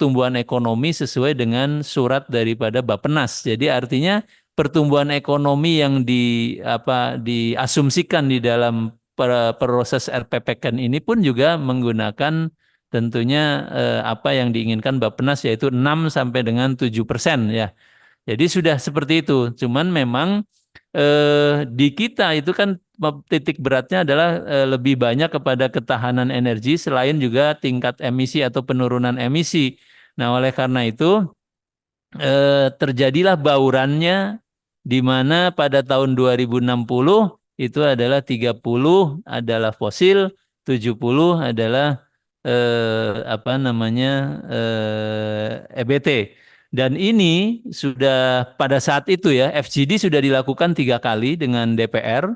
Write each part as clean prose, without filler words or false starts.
pertumbuhan ekonomi sesuai dengan surat daripada Bappenas. Jadi artinya pertumbuhan ekonomi yang diasumsikan di dalam proses RPPK ini pun juga menggunakan tentunya apa yang diinginkan Bappenas, yaitu 6 sampai dengan 7% ya. Jadi sudah seperti itu. Cuman memang di kita itu kan titik beratnya adalah lebih banyak kepada ketahanan energi selain juga tingkat emisi atau penurunan emisi. Nah, oleh karena itu terjadilah baurannya di mana pada tahun 2060 itu adalah 30 adalah fosil, 70 adalah apa namanya EBT. Dan ini sudah pada saat itu ya, FGD sudah dilakukan 3 kali dengan DPR,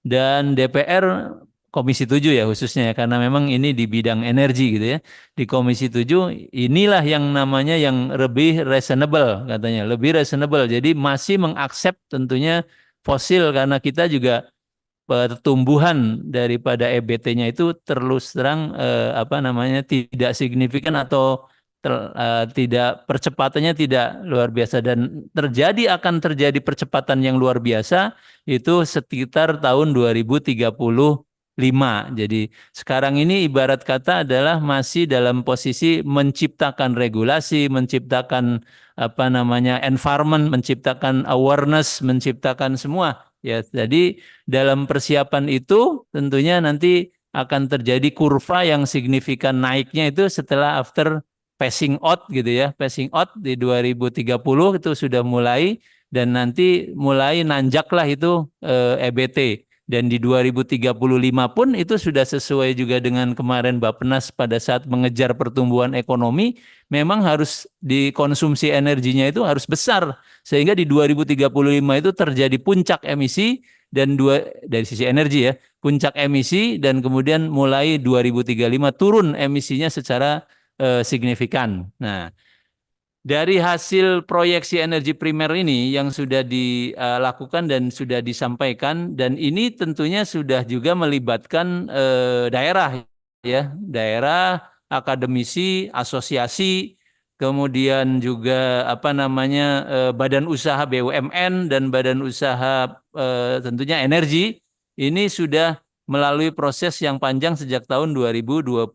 dan DPR Komisi 7 ya khususnya ya, karena memang ini di bidang energi gitu ya. Di Komisi 7 inilah yang namanya yang lebih reasonable katanya, lebih reasonable. Jadi masih mengaksep tentunya fosil karena kita juga pertumbuhan daripada EBT-nya itu terus terang apa namanya tidak signifikan atau tidak, percepatannya tidak luar biasa, dan akan terjadi percepatan yang luar biasa itu sekitar tahun 2035. Jadi sekarang ini ibarat kata adalah masih dalam posisi menciptakan regulasi, menciptakan apa namanya environment, menciptakan awareness, menciptakan semua. Ya, jadi dalam persiapan itu tentunya nanti akan terjadi kurva yang signifikan naiknya itu setelah after passing out gitu ya. Passing out di 2030 itu sudah mulai, dan nanti mulai nanjaklah itu EBT. Dan di 2035 pun itu sudah sesuai juga dengan kemarin Bappenas pada saat mengejar pertumbuhan ekonomi, memang harus dikonsumsi energinya itu harus besar. Sehingga di 2035 itu terjadi puncak emisi, dan dari sisi energi ya, puncak emisi, dan kemudian mulai 2035 turun emisinya secara signifikan. Nah, dari hasil proyeksi energi primer ini yang sudah dilakukan dan sudah disampaikan, dan ini tentunya sudah juga melibatkan daerah ya, daerah, akademisi, asosiasi, kemudian juga apa namanya badan usaha BUMN dan badan usaha tentunya energi. Ini sudah melalui proses yang panjang sejak tahun 2022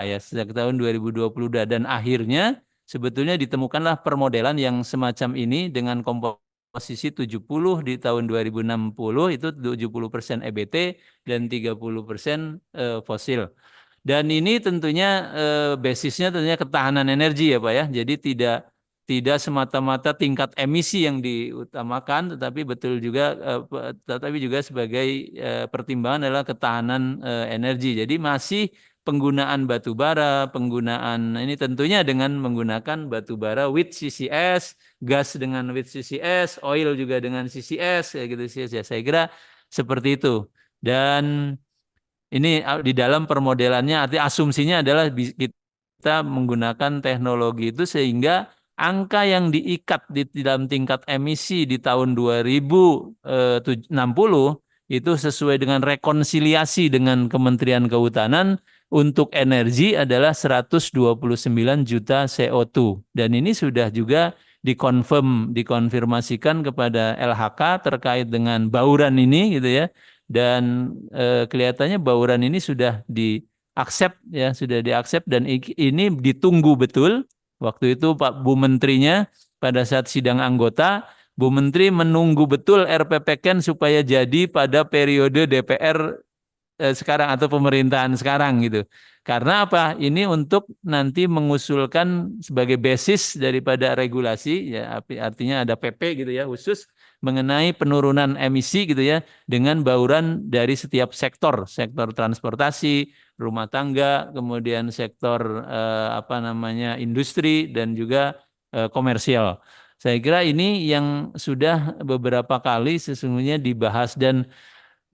ya, sejak tahun 2022, dan akhirnya sebetulnya ditemukanlah permodelan yang semacam ini dengan komposisi 70 di tahun 2060 itu 70% EBT dan 30% fosil. Dan ini tentunya basisnya tentunya ketahanan energi ya Pak ya. Jadi tidak semata-mata tingkat emisi yang diutamakan, tetapi juga sebagai pertimbangan adalah ketahanan energi. Jadi masih penggunaan batu bara, penggunaan ini tentunya dengan menggunakan batu bara with CCS, gas dengan with CCS, oil juga dengan CCS, kayak gitu sih ya. Saya kira seperti itu. Dan ini di dalam permodelannya, arti asumsinya adalah kita menggunakan teknologi itu sehingga angka yang diikat di dalam tingkat emisi di tahun 2060 itu sesuai dengan rekonsiliasi dengan Kementerian Kehutanan untuk energi adalah 129 juta CO2. Dan ini sudah juga dikonfirmasikan kepada LHK terkait dengan bauran ini gitu ya. Dan kelihatannya bauran ini sudah diaksep ya, sudah diaksep, dan ini ditunggu betul. Waktu itu Pak Bu Menterinya pada saat sidang anggota, Bu Menteri menunggu betul RPPKN supaya jadi pada periode DPR sekarang atau pemerintahan sekarang gitu. Karena apa? Ini untuk nanti mengusulkan sebagai basis daripada regulasi ya, artinya ada PP gitu ya khusus mengenai penurunan emisi gitu ya, dengan bauran dari setiap sektor, sektor transportasi, rumah tangga, kemudian sektor apa namanya industri, dan juga komersial. Saya kira ini yang sudah beberapa kali sesungguhnya dibahas, dan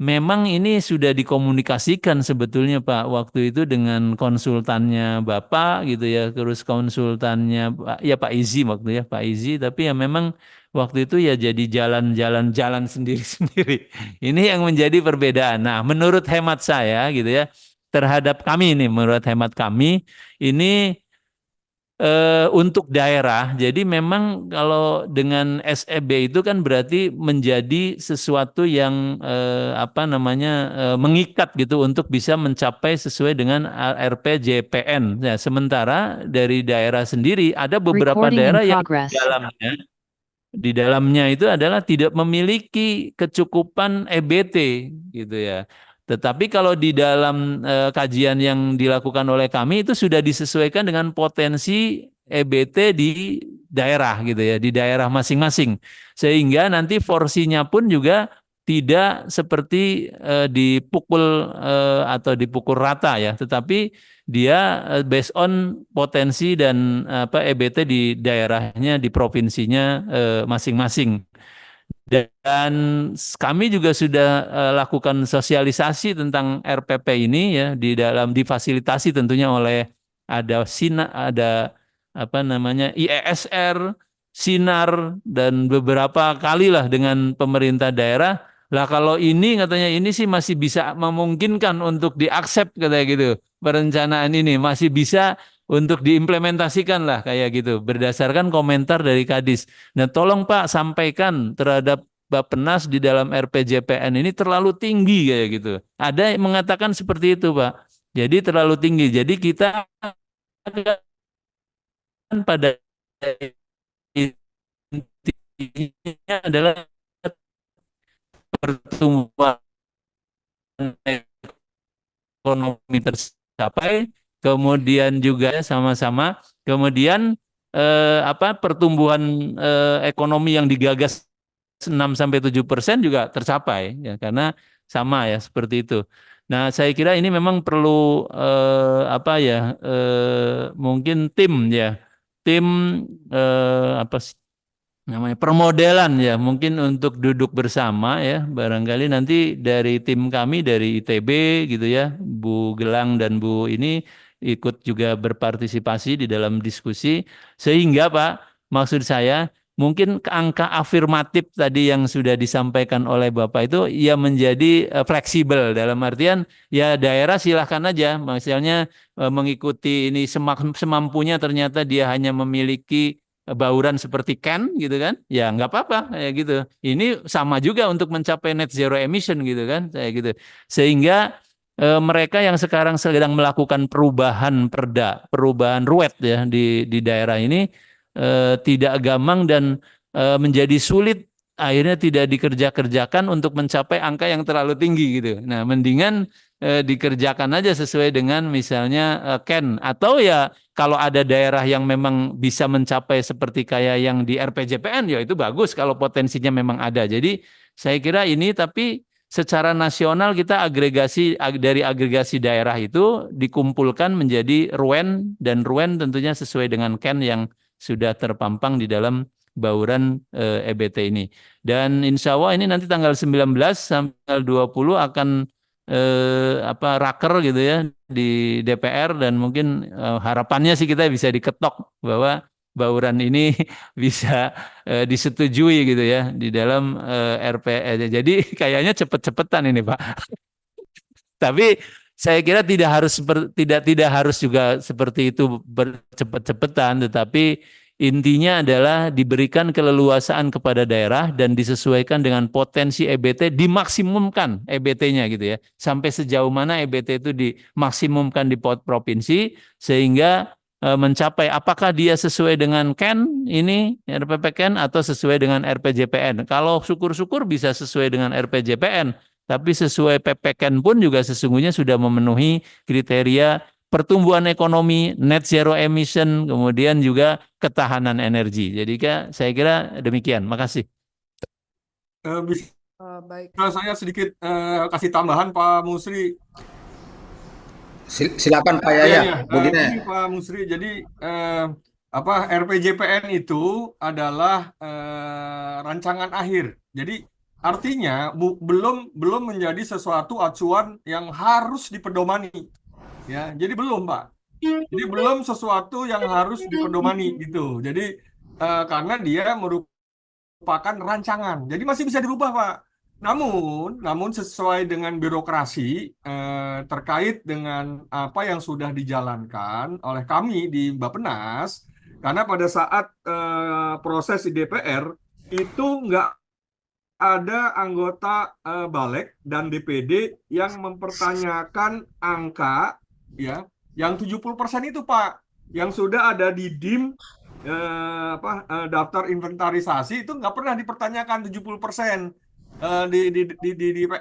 memang ini sudah dikomunikasikan sebetulnya Pak waktu itu dengan konsultannya Bapak gitu ya, terus konsultannya ya Pak Izi waktu ya, Pak Izi, tapi ya memang waktu itu ya jadi jalan sendiri-sendiri. Ini yang menjadi perbedaan. Nah, menurut hemat saya gitu ya, terhadap kami ini, menurut hemat kami ini untuk daerah. Jadi memang kalau dengan SEB itu kan berarti menjadi sesuatu yang apa namanya mengikat gitu untuk bisa mencapai sesuai dengan RPJPN. Nah, sementara dari daerah sendiri ada beberapa Recording in daerah yang progress. di dalamnya itu adalah tidak memiliki kecukupan EBT gitu ya. Tetapi kalau di dalam kajian yang dilakukan oleh kami itu sudah disesuaikan dengan potensi EBT di daerah gitu ya, di daerah masing-masing. Sehingga nanti porsinya pun juga tidak seperti dipukul atau dipukul rata ya, tetapi dia based on potensi dan apa EBT di daerahnya di provinsinya masing-masing. Dan kami juga sudah lakukan sosialisasi tentang RPP ini ya di dalam difasilitasi tentunya oleh ada ada apa namanya IESR, Sinar dan beberapa kali lah dengan pemerintah daerah. Lah kalau ini katanya ini sih masih bisa memungkinkan untuk diaksep katanya gitu. Perencanaan ini masih bisa untuk diimplementasikan lah kayak gitu berdasarkan komentar dari Kadis. Nah, tolong Pak sampaikan terhadap Bappenas di dalam RPJPN ini terlalu tinggi kayak gitu. Ada yang mengatakan seperti itu, Pak. Jadi terlalu tinggi. Jadi kita kan pada intinya adalah pertumbuhan ekonomi tercapai, kemudian juga sama-sama, kemudian apa pertumbuhan ekonomi yang digagas 6 sampai 7% juga tercapai ya karena sama ya seperti itu. Nah, saya kira ini memang perlu apa ya mungkin tim ya. Tim apa sih namanya permodelan ya mungkin untuk duduk bersama ya barangkali nanti dari tim kami dari ITB gitu ya Bu Gelang dan Bu ini ikut juga berpartisipasi di dalam diskusi sehingga Pak maksud saya mungkin angka afirmatif tadi yang sudah disampaikan oleh Bapak itu ya menjadi fleksibel dalam artian ya daerah silahkan aja misalnya mengikuti ini semampunya ternyata dia hanya memiliki bauran seperti can gitu kan ya nggak apa-apa kayak gitu ini sama juga untuk mencapai net zero emission gitu kan kayak gitu sehingga mereka yang sekarang sedang melakukan perubahan perubahan ruwet ya di daerah ini tidak gampang dan menjadi sulit akhirnya tidak dikerjakan untuk mencapai angka yang terlalu tinggi gitu nah mendingan dikerjakan aja sesuai dengan misalnya Ken atau ya kalau ada daerah yang memang bisa mencapai seperti kayak yang di RPJPN ya itu bagus kalau potensinya memang ada. Jadi saya kira ini tapi secara nasional kita dari agregasi daerah itu dikumpulkan menjadi RUEN dan RUEN tentunya sesuai dengan Ken yang sudah terpampang di dalam bauran EBT ini. Dan insya Allah ini nanti tanggal 19 sampai tanggal 20 akan apa raker gitu ya di DPR dan mungkin harapannya sih kita bisa diketok bahwa bauran ini bisa disetujui gitu ya di dalam RPE. Jadi kayaknya cepet-cepetan ini Pak. Tapi saya kira tidak harus juga seperti itu bercepet-cepetan, tetapi intinya adalah diberikan keleluasaan kepada daerah dan disesuaikan dengan potensi EBT, dimaksimumkan EBT-nya gitu ya. Sampai sejauh mana EBT itu dimaksimumkan di provinsi sehingga mencapai apakah dia sesuai dengan KEN ini RPP KEN atau sesuai dengan RPJPN. Kalau syukur-syukur bisa sesuai dengan RPJPN. Tapi sesuai PPKN pun juga sesungguhnya sudah memenuhi kriteria pertumbuhan ekonomi, net zero emission, kemudian juga ketahanan energi. Jadi saya kira demikian. Makasih. Bisa Baik. saya sedikit kasih tambahan Pak Musri. Silakan Pak Iya, Yaya, iya. Bu Dina. Gini Pak Musri, jadi apa RPJPN itu adalah rancangan akhir. Jadi artinya belum menjadi sesuatu acuan yang harus dipedomani. Ya, jadi belum Pak. Jadi belum sesuatu yang harus dipedomani gitu. Jadi karena dia merupakan rancangan, jadi masih bisa dirubah Pak. namun sesuai dengan birokrasi terkait dengan apa yang sudah dijalankan oleh kami di Bappenas, karena pada saat proses di DPR itu nggak ada anggota Balik dan DPD yang mempertanyakan angka ya yang 70% itu Pak, yang sudah ada di DIM daftar inventarisasi itu nggak pernah dipertanyakan 70% di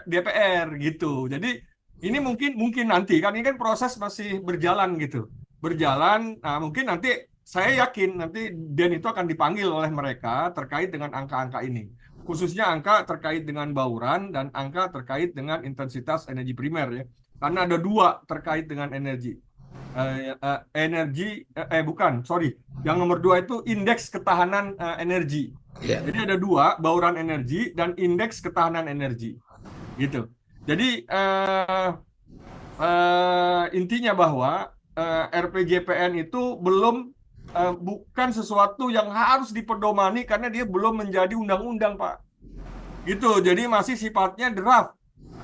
DPR gitu. Jadi ini mungkin nanti kan ini kan proses masih berjalan gitu. Berjalan, nah mungkin nanti saya yakin nanti Den itu akan dipanggil oleh mereka terkait dengan angka-angka ini, khususnya angka terkait dengan bauran dan angka terkait dengan intensitas energi primer ya. Karena ada dua terkait dengan energi. Energi, bukan, sorry. Yang nomor dua itu indeks ketahanan energi. Ya. Jadi ada dua, bauran energi dan indeks ketahanan energi. Gitu. Jadi intinya bahwa RPJPN itu bukan sesuatu yang harus dipedomani karena dia belum menjadi undang-undang, Pak. Gitu. Jadi masih sifatnya draft.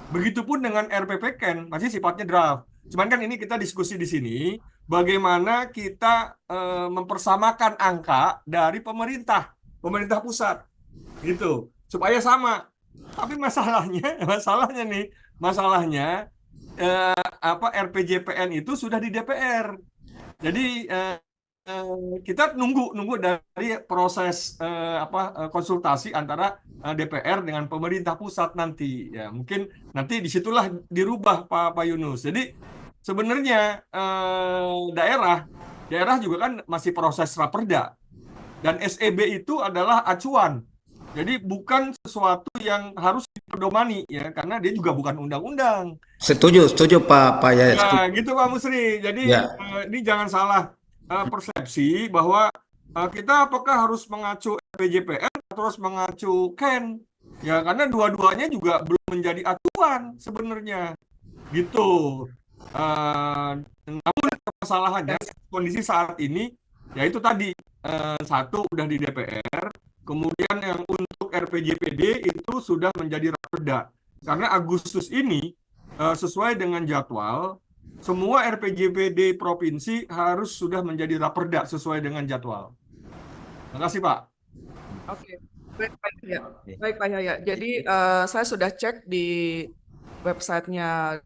Begitupun dengan RPPKN masih sifatnya draft. Cuman kan ini kita diskusi di sini bagaimana kita mempersamakan angka dari pemerintah pusat, gitu, supaya sama. Tapi masalahnya nih, RPJPN itu sudah di DPR. Jadi kita nunggu dari proses konsultasi antara DPR dengan pemerintah pusat nanti. Ya, mungkin nanti disitulah dirubah Pak Yunus. Jadi sebenarnya daerah juga kan masih proses raperda dan SEB itu adalah acuan. Jadi bukan sesuatu yang harus dipedomani ya, karena dia juga bukan undang-undang. Setuju Pak Yayat. Ya, Setuju. gitu Pak Musri. Jadi Ya, ini jangan salah persepsi bahwa kita apakah harus mengacu RPJPN atau harus mengacu KEN. Ya, karena dua-duanya juga belum menjadi acuan sebenarnya. Gitu. Namun permasalahannya kondisi saat ini yaitu tadi satu udah di DPR, kemudian yang untuk RPJPD itu sudah menjadi raperda. Karena Agustus ini sesuai dengan jadwal semua RPJPD provinsi harus sudah menjadi raperda sesuai dengan jadwal. Terima kasih Pak. Oke, baik Pak Yahya. Baik Pak Yahya. Jadi saya sudah cek di websitenya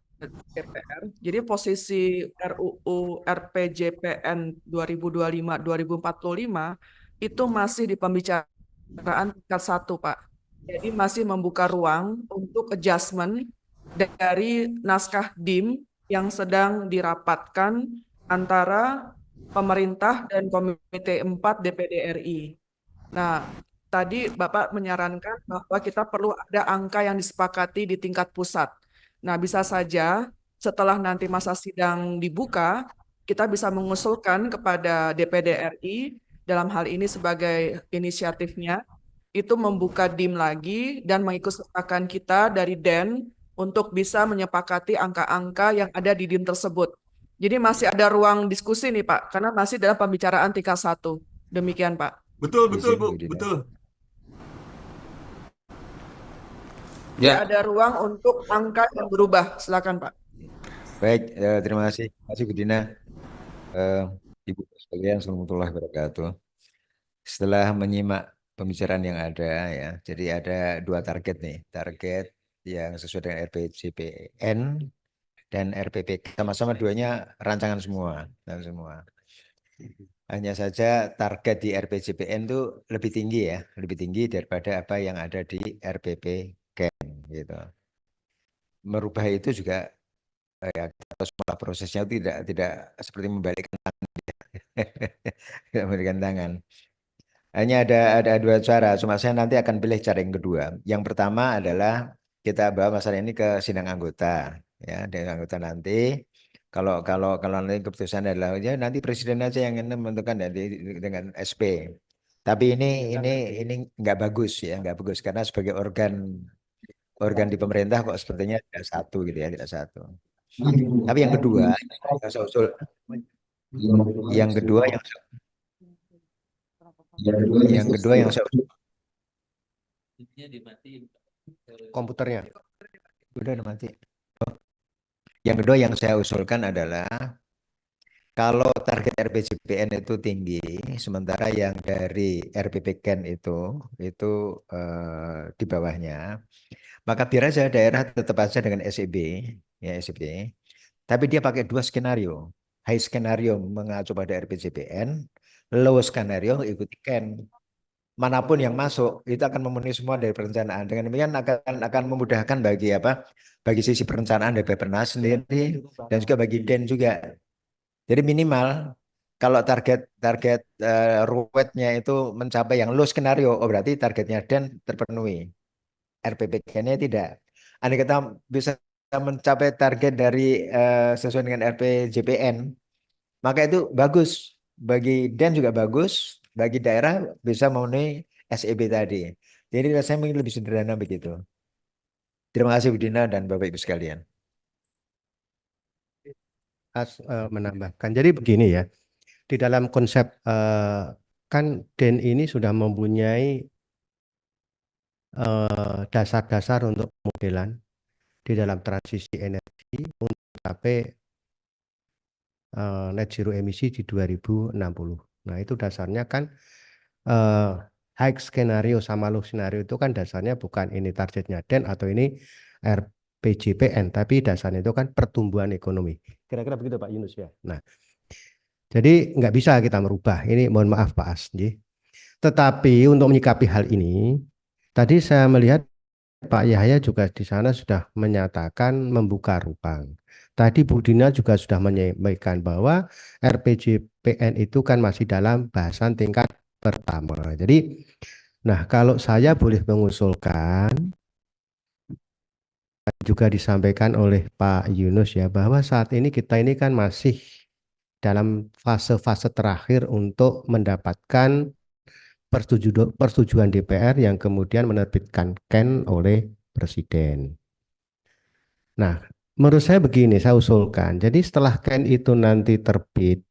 DPR. Jadi posisi RUU RPJPN 2025-2045 itu masih di pembicaraan tingkat 1, Pak. Jadi masih membuka ruang untuk adjustment dari naskah DIM yang sedang dirapatkan antara pemerintah dan Komite 4 DPD RI. Nah, tadi Bapak menyarankan bahwa kita perlu ada angka yang disepakati di tingkat pusat. Nah, bisa saja setelah nanti masa sidang dibuka, kita bisa mengusulkan kepada DPD RI dalam hal ini sebagai inisiatifnya, itu membuka DIM lagi dan mengikutsertakan kita dari DEN untuk bisa menyepakati angka-angka yang ada di DIM tersebut. Jadi masih ada ruang diskusi nih Pak, karena masih dalam pembicaraan tingkat 1. Demikian Pak. Betul, Bu. Budina. Betul. Ya, Ada ruang untuk angka yang berubah. Silakan Pak. baik. Terima kasih. Terima kasih Budina. Ibu sekalian, Assalamualaikum warahmatullahi wabarakatuh. Setelah menyimak pembicaraan yang ada ya, jadi ada dua target nih. Target yang sesuai dengan RPJPN dan RPPK. Sama-sama duanya rancangan semua. Hanya saja target di RPJPN itu lebih tinggi ya, lebih tinggi daripada apa yang ada di RPPK gitu. Merubah itu juga ya, semua prosesnya itu tidak seperti membalikkan tangan. Tidak membalikkan tangan. Hanya ada dua cara. Cuma saya nanti akan pilih cara yang kedua. Yang pertama adalah kita bawa masalah ini ke sidang anggota, ya, dengan anggota nanti. Kalau nanti keputusan adalah ya nanti presiden aja yang menentukan dengan SP. Tapi ini nggak bagus ya, nggak bagus karena sebagai organ di pemerintah kok sepertinya tidak satu gitu ya, tidak satu. Tapi yang kedua, saya usul yang kedua yang saya usul Linknya dimatiin. komputernya. Udah mati. Yang kedua yang saya usulkan adalah kalau target RPJPN itu tinggi, sementara yang dari RPPKN itu di bawahnya, maka biar aja daerah tetap aja dengan SEB, ya SEB, tapi dia pakai dua skenario. High skenario mengacu pada RPJPN, low skenario ikuti KEN. Manapun yang masuk itu akan memenuhi semua dari perencanaan. Dengan demikian akan memudahkan bagi bagi sisi perencanaan dari Bappenas sendiri dan juga bagi DEN juga. Jadi minimal kalau target ruwetnya itu mencapai yang low skenario, oh berarti targetnya DEN terpenuhi. RPPK-nya tidak. Andai kita bisa mencapai target dari sesuai dengan RPJPN, maka itu bagus. Bagi DEN juga bagus, bagi daerah bisa memenuhi SEB tadi. Jadi saya mungkin lebih sederhana begitu. Terima kasih Bu Dina dan Bapak Ibu sekalian. Menambahkan. Jadi begini ya, di dalam konsep kan DEN ini sudah mempunyai dasar-dasar untuk pemodelan di dalam transisi energi untuk mencapai net zero emisi di 2060. Nah, itu dasarnya kan high skenario sama low skenario itu kan dasarnya bukan ini targetnya DEN atau ini RPJPN, tapi dasarnya itu kan pertumbuhan ekonomi. Kira-kira begitu Pak Yunus ya. Nah, jadi nggak bisa kita merubah. Ini mohon maaf Pak Asdi. Tetapi untuk menyikapi hal ini, tadi saya melihat Pak Yahya juga di sana sudah menyatakan membuka ruang. Tadi Bu Dina juga sudah menyampaikan bahwa RPJPN itu kan masih dalam bahasan tingkat pertama. Jadi, nah kalau saya boleh mengusulkan, juga disampaikan oleh Pak Yunus ya, bahwa saat ini kita ini kan masih dalam fase-fase terakhir untuk mendapatkan persetujuan DPR yang kemudian menerbitkan KEN oleh Presiden. Nah, menurut saya begini, saya usulkan. Jadi setelah KEN itu nanti terbit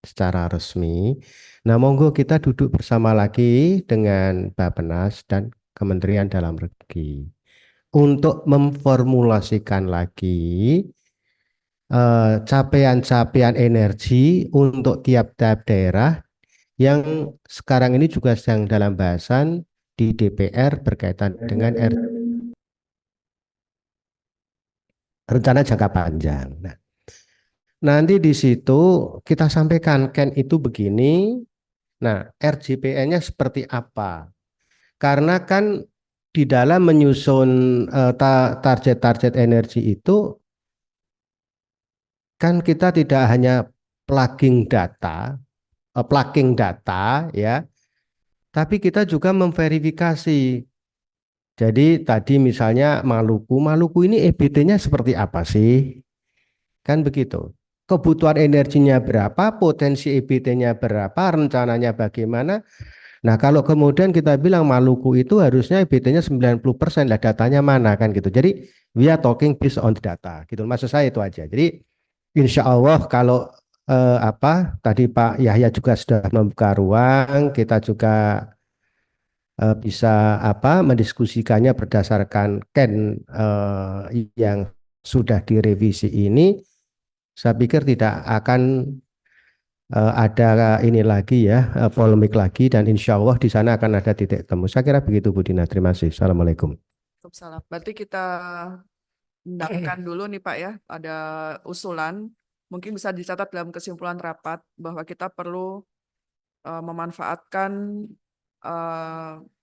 secara resmi, nah monggo kita duduk bersama lagi dengan Bappenas dan Kementerian Dalam Negeri untuk memformulasikan lagi capaian-capaian energi untuk tiap-tiap daerah yang sekarang ini juga sedang dalam bahasan di DPR berkaitan dengan rencana jangka panjang. Nah, nanti di situ kita sampaikan KEN itu begini. Nah, RJPN-nya seperti apa? Karena kan di dalam menyusun target-target energi itu kan kita tidak hanya plugging data ya, tapi kita juga memverifikasi. Jadi tadi misalnya Maluku ini EBT-nya seperti apa sih? Kan begitu. Kebutuhan energinya berapa, potensi EBT-nya berapa, rencananya bagaimana. Nah, kalau kemudian kita bilang Maluku itu harusnya EBT-nya 90%, lah datanya mana kan gitu. Jadi we are talking based on the data gitu. Maksud saya itu aja. Jadi insya Allah kalau tadi Pak Yahya juga sudah membuka ruang, kita juga bisa mendiskusikannya berdasarkan KEN yang sudah direvisi ini. Saya pikir tidak akan ada ini lagi ya, polemik lagi, dan insya Allah di sana akan ada titik temu. Saya kira begitu Bu Dina. Terima kasih. Assalamualaikum. Waalaikumsalam. Berarti kita hendakkan dulu nih Pak ya, ada usulan, mungkin bisa dicatat dalam kesimpulan rapat bahwa kita perlu memanfaatkan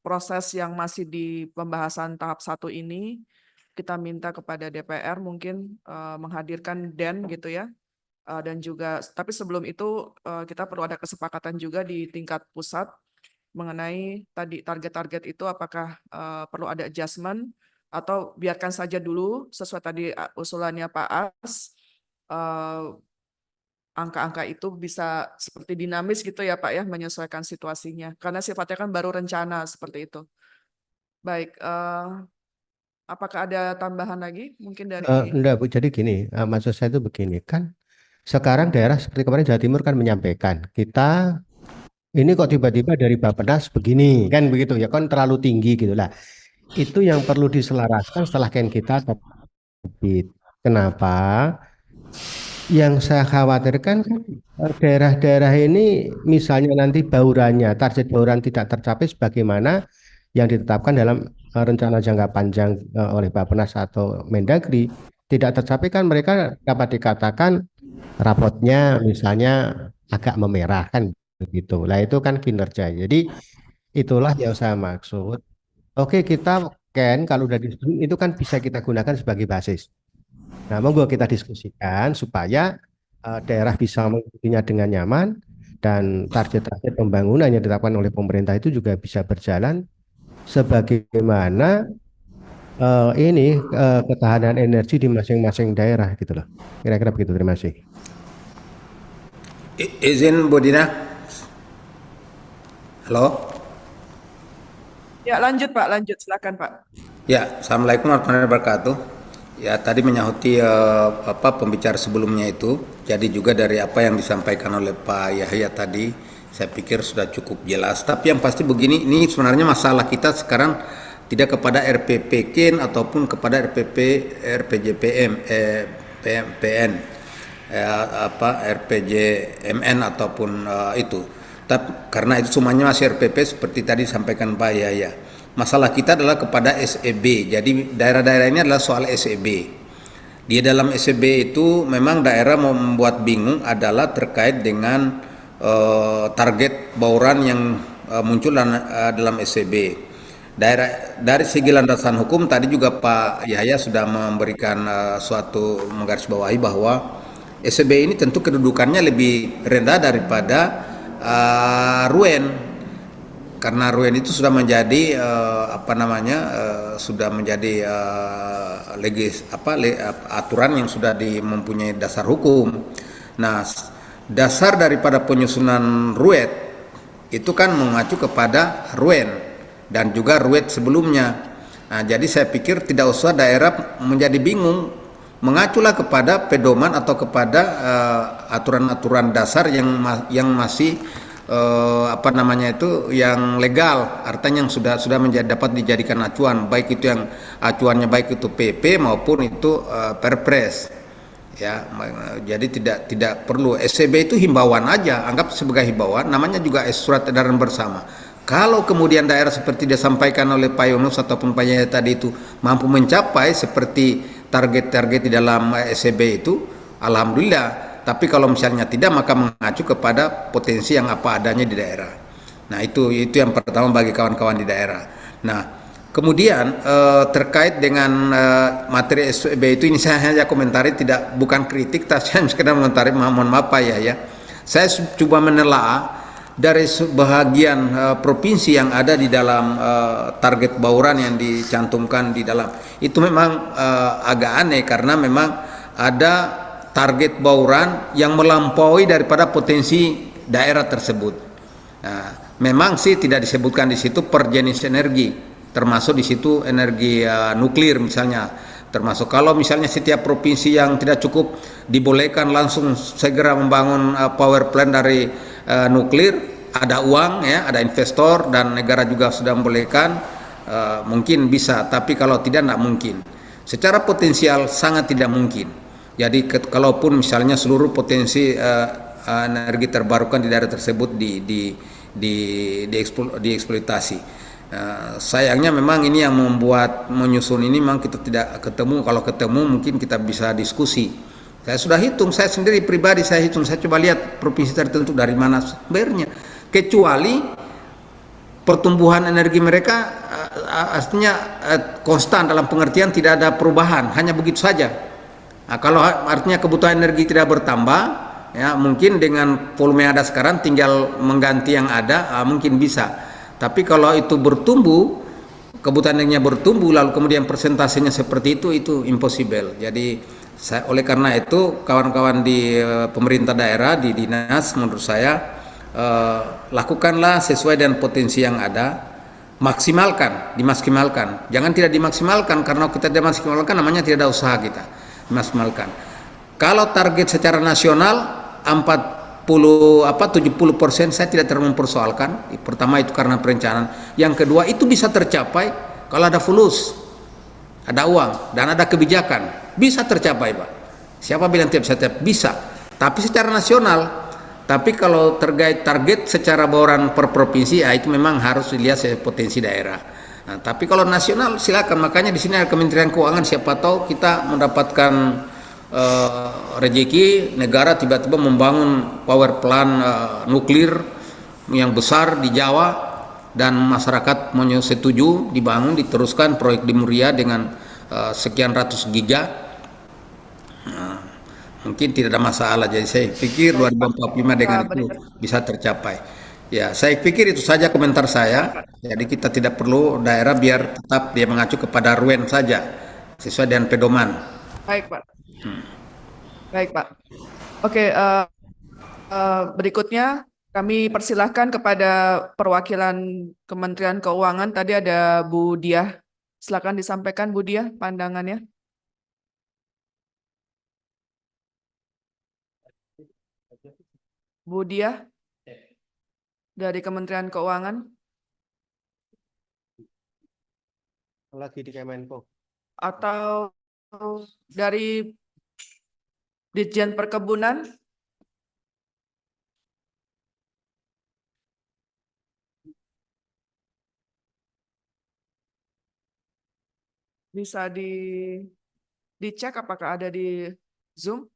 proses yang masih di pembahasan tahap 1 ini. Kita minta kepada DPR mungkin menghadirkan DEN gitu ya. Dan juga, tapi sebelum itu kita perlu ada kesepakatan juga di tingkat pusat mengenai tadi target-target itu apakah perlu ada adjustment atau biarkan saja dulu sesuai tadi usulannya Pak As, angka-angka itu bisa seperti dinamis gitu ya Pak ya, menyesuaikan situasinya karena sifatnya kan baru rencana seperti itu. Baik, apakah ada tambahan lagi mungkin dari Enggak Bu, jadi gini, maksud saya itu begini kan. Sekarang daerah seperti kemarin Jawa Timur kan menyampaikan, kita ini kok tiba-tiba dari Bappenas begini, kan begitu ya, kan terlalu tinggi gitu lah. itu yang perlu diselaraskan setelah Ken kita terbit. Kenapa? Yang saya khawatirkan kan daerah-daerah ini misalnya nanti baurannya, target bauran tidak tercapai sebagaimana yang ditetapkan dalam rencana jangka panjang oleh Bappenas atau Mendagri, tidak tercapai kan mereka dapat dikatakan rapotnya misalnya agak memerah kan begitu. Lah itu kan kinerja. Jadi itulah yang saya maksud. Oke, kita kalau udah disusun itu kan bisa kita gunakan sebagai basis. Nah, monggo kita diskusikan supaya daerah bisa mengikutinya dengan nyaman dan target-target pembangunan yang ditetapkan oleh pemerintah itu juga bisa berjalan sebagaimana ketahanan energi di masing-masing daerah gitu loh. Kira-kira begitu. Terima kasih. Izin Bu Dina. Halo. Ya, lanjut Pak, lanjut. Silakan Pak. Ya, Assalamualaikum warahmatullahi wabarakatuh. Ya, tadi menyahuti pembicara sebelumnya itu. Jadi juga dari apa yang disampaikan oleh Pak Yahya tadi, saya pikir sudah cukup jelas. Tapi yang pasti begini, ini sebenarnya masalah kita sekarang tidak kepada RPP KEN ataupun kepada RPJPM, PN, RPJMN ataupun itu. Tapi karena itu semuanya masih RPP seperti tadi disampaikan Pak Yahya. Masalah kita adalah kepada SEB. Jadi daerah-daerah ini adalah soal SEB. Di dalam SEB itu memang daerah membuat bingung adalah terkait dengan target bauran yang muncul dalam SEB. Daerah dari segi landasan hukum tadi juga Pak Yahya sudah memberikan suatu menggarisbawahi bahwa SEB ini tentu kedudukannya lebih rendah daripada RUEN, karena RUEN itu sudah menjadi sudah menjadi aturan yang sudah mempunyai dasar hukum. Nah, dasar daripada penyusunan RUET itu kan mengacu kepada RUEN dan juga RUET sebelumnya. Nah, jadi saya pikir tidak usah daerah menjadi bingung, mengaculah kepada pedoman atau kepada aturan-aturan dasar yang masih yang legal, artinya yang sudah dapat dijadikan acuan, baik itu yang acuannya baik itu PP maupun itu Perpres. Ya, jadi tidak perlu SCB itu himbauan aja, anggap sebagai himbauan, namanya juga surat edaran bersama. Kalau kemudian daerah seperti disampaikan oleh Pak Yunus ataupun Pak Yahya tadi itu mampu mencapai seperti target-target di dalam SCB itu, alhamdulillah. Tapi kalau misalnya tidak, maka mengacu kepada potensi yang apa adanya di daerah. Nah, itu yang pertama bagi kawan-kawan di daerah. Nah, kemudian terkait dengan materi SCB itu, ini saya hanya komentari, bukan kritik, tapi saya sekedar komentari, mohon maaf Pak ya. Saya coba menelaah dari sebahagian provinsi yang ada di dalam target bauran yang dicantumkan di dalam itu memang agak aneh, karena memang ada target bauran yang melampaui daripada potensi daerah tersebut. Nah, memang sih tidak disebutkan di situ per jenis energi, termasuk di situ energi nuklir misalnya. Termasuk kalau misalnya setiap provinsi yang tidak cukup dibolehkan langsung segera membangun power plant dari nuklir, ada uang ya, ada investor dan negara juga sudah membolehkan, mungkin bisa. Tapi kalau tidak mungkin. Secara potensial sangat tidak mungkin. Jadi kalaupun misalnya seluruh potensi energi terbarukan di daerah tersebut dieksploitasi, sayangnya memang ini yang membuat menyusun ini memang kita tidak ketemu. Kalau ketemu mungkin kita bisa diskusi. Saya sudah hitung, saya sendiri pribadi saya hitung, saya coba lihat provinsi tertentu dari mana sumbernya, kecuali pertumbuhan energi mereka artinya konstan, dalam pengertian tidak ada perubahan, hanya begitu saja. Nah, kalau artinya kebutuhan energi tidak bertambah, ya mungkin dengan volume yang ada sekarang tinggal mengganti yang ada, mungkin bisa. Tapi kalau itu bertumbuh, kebutuhan energinya bertumbuh, lalu kemudian persentasenya seperti itu impossible. Jadi oleh karena itu kawan-kawan di pemerintah daerah, di dinas, menurut saya lakukanlah sesuai dengan potensi yang ada, dimaksimalkan. Jangan tidak dimaksimalkan, karena kita tidak maksimalkan namanya tidak ada usaha kita. Dimaksimalkan. Kalau target secara nasional 70% saya tidak terlalu mempersoalkan. Pertama itu karena perencanaan. Yang kedua itu bisa tercapai Kalau ada fulus, ada uang, dan ada kebijakan, bisa tercapai, Pak. Siapa bilang tiap setiap bisa? Tapi secara nasional. Tapi kalau terkait target secara bauran per provinsi, ya itu memang harus dilihat potensi daerah. Nah, tapi kalau nasional silakan. Makanya di sini ada Kementerian Keuangan. Siapa tahu kita mendapatkan rezeki negara tiba-tiba membangun power plant nuklir yang besar di Jawa dan masyarakat setuju dibangun, diteruskan proyek di Muria dengan sekian ratus giga. Nah, mungkin tidak ada masalah. Jadi saya pikir 2045 dengan itu bisa tercapai. Ya, saya pikir itu saja komentar saya. Jadi kita tidak perlu daerah biar tetap dia mengacu kepada RUN saja sesuai dengan pedoman. Baik, Pak. Baik, Pak. Oke, berikutnya kami persilahkan kepada perwakilan Kementerian Keuangan. Tadi ada Bu Diah. Silakan disampaikan Bu Diah pandangannya. Bu Diah dari Kementerian Keuangan Lagi di Kemenko. atau dari Ditjen Perkebunan. Bisa dicek apakah ada di Zoom?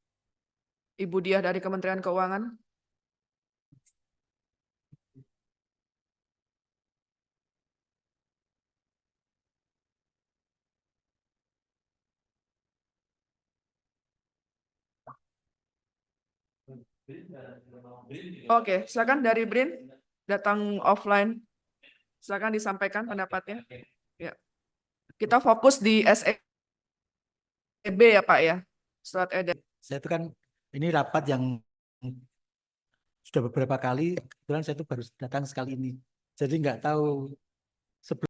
Ibu Diah dari Kementerian Keuangan. Oke, silakan dari BRIN datang offline. Silakan disampaikan pendapatnya. Ya. Kita fokus di SEB ya Pak ya. Surat edaran. Saya itu kan ini rapat yang sudah beberapa kali, kebetulan saya itu baru datang sekali ini. Jadi nggak tahu sebelum